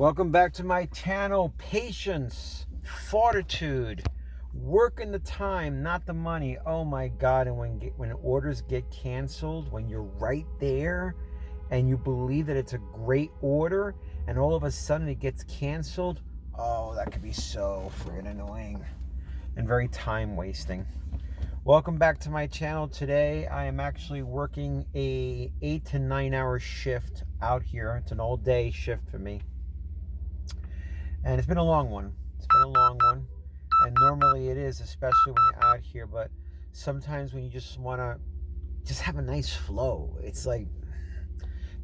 Welcome back to my channel. Patience, fortitude, working the time, not the money. Oh my God! And when orders get canceled, when you're right there, and you believe that it's a great order, and all of a sudden it gets canceled. Oh, that could be so friggin' annoying and very time wasting. Welcome back to my channel. Today I am actually working a 8 to 9 hour shift out here. It's an all day shift for me. And it's been a long one. And normally it is, especially when you're out here. But sometimes when you just want to just have a nice flow, it's like,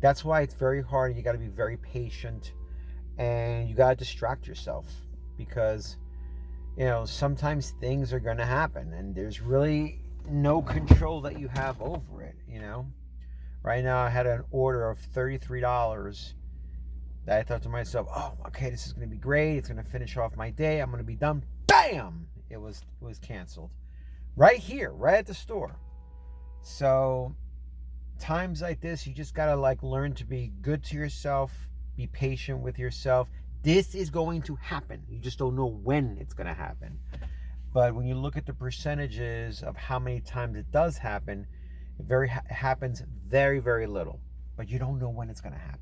that's why it's very hard. You got to be very patient and you got to distract yourself because, sometimes things are going to happen and there's really no control that you have over it, Right now I had an order of $33 that I thought to myself, oh, okay, this is going to be great. It's going to finish off my day. I'm going to be done. Bam! It was canceled. Right here, right at the store. So times like this, you just got to learn to be good to yourself, be patient with yourself. This is going to happen. You just don't know when it's going to happen. But when you look at the percentages of how many times it does happen, it happens very, very little. But you don't know when it's going to happen.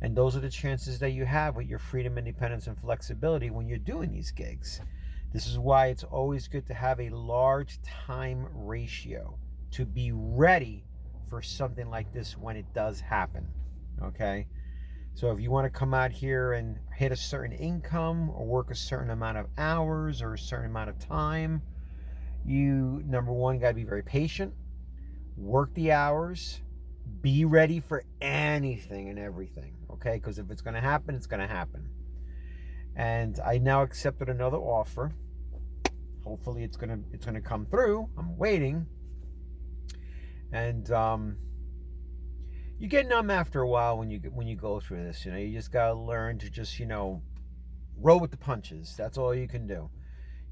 And those are the chances that you have with your freedom, independence, and flexibility when you're doing these gigs. This is why it's always good to have a large time ratio to be ready for something like this when it does happen. Okay? So if you want to come out here and hit a certain income or work a certain amount of hours or a certain amount of time, you, number one, got to be very patient, work the hours, be ready for anything and everything, okay? Because if it's going to happen, it's going to happen. And I now accepted another offer. Hopefully it's going to come through. I'm waiting. And you get numb after a while when you go through this. You just got to learn to just, roll with the punches. That's all you can do.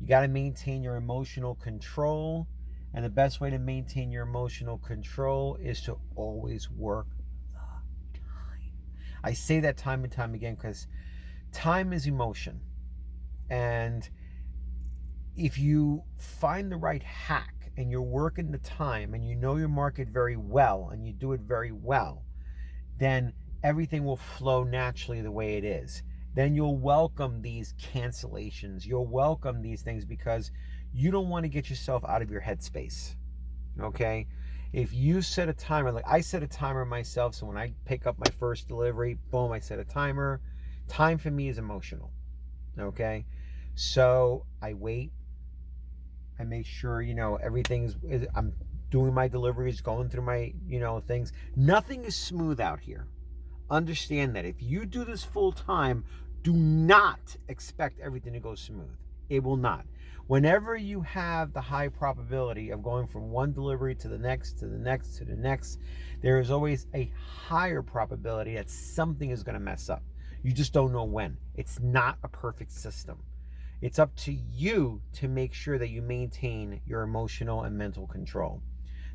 You got to maintain your emotional control. And the best way to maintain your emotional control is to always work the time. I say that time and time again because time is emotion. And if you find the right hack and you're working the time and you know your market very well and you do it very well, then everything will flow naturally the way it is. Then you'll welcome these cancellations. You'll welcome these things because you don't want to get yourself out of your headspace, okay? If you set a timer, like I set a timer myself, so when I pick up my first delivery, boom, I set a timer. Time for me is emotional, okay? So I wait. I make sure, I'm doing my deliveries, going through my, things. Nothing is smooth out here. Understand that. If you do this full time, do not expect everything to go smooth. It will not. Whenever you have the high probability of going from one delivery to the next, to the next, to the next, there is always a higher probability that something is going to mess up. You just don't know when. It's not a perfect system. It's up to you to make sure that you maintain your emotional and mental control.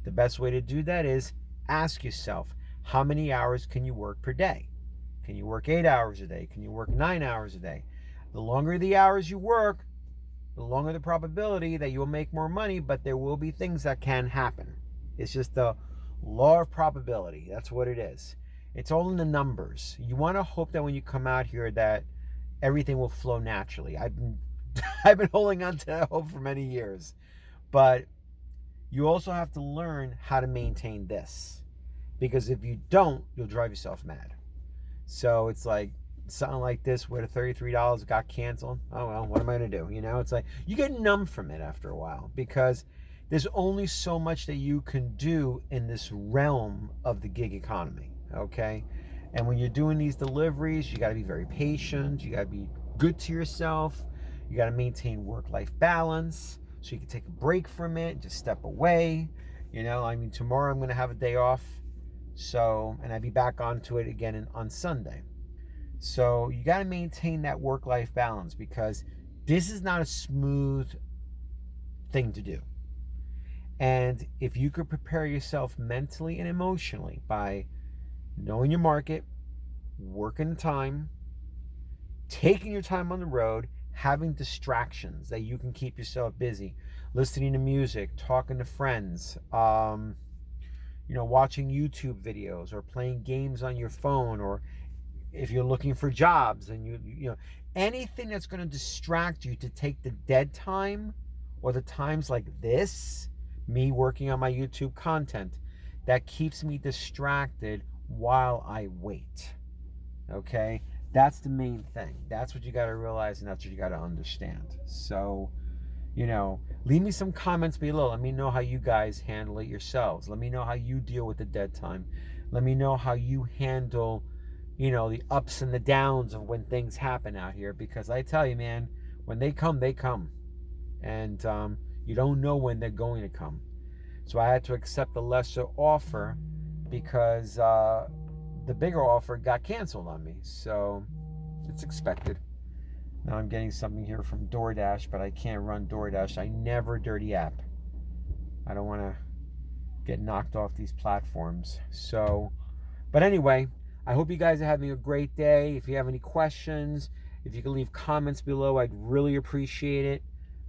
The best way to do that is ask yourself, how many hours can you work per day? Can you work 8 hours a day? Can you work 9 hours a day? The longer the hours you work, the longer the probability that you'll make more money, but there will be things that can happen. It's just the law of probability. That's what it is. It's all in the numbers. You want to hope that when you come out here that everything will flow naturally. I've been holding on to that hope for many years. But you also have to learn how to maintain this. Because if you don't, you'll drive yourself mad. So it's like something like this where the $33 got canceled. Oh well, what am I gonna do? It's like you get numb from it after a while because there's only so much that you can do in this realm of the gig economy. Okay, and when you're doing these deliveries, you got to be very patient. You got to be good to yourself. You got to maintain work-life balance so you can take a break from it, just step away. Tomorrow I'm gonna have a day off, and I'll be back onto it again on Sunday. So you got to maintain that work-life balance because this is not a smooth thing to do. And if you could prepare yourself mentally and emotionally by knowing your market, working the time, taking your time on the road, having distractions that you can keep yourself busy, listening to music, talking to friends, watching YouTube videos or playing games on your phone, or if you're looking for jobs and anything that's going to distract you to take the dead time or the times like this, me working on my YouTube content, that keeps me distracted while I wait. Okay? That's the main thing. That's what you got to realize, and that's what you got to understand. So, leave me some comments below. Let me know how you guys handle it yourselves. Let me know how you deal with the dead time. Let me know how you handle, the ups and the downs of when things happen out here. Because I tell you, man, when they come, they come. And you don't know when they're going to come. So I had to accept the lesser offer because the bigger offer got canceled on me. So it's expected. Now I'm getting something here from DoorDash, but I can't run DoorDash. I never dirty app. I don't want to get knocked off these platforms. So, but anyway, I hope you guys are having a great day. If you have any questions, if you can leave comments below, I'd really appreciate it.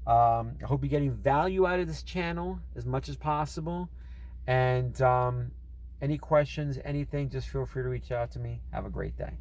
I hope you're getting value out of this channel as much as possible. And any questions, anything, just feel free to reach out to me. Have a great day.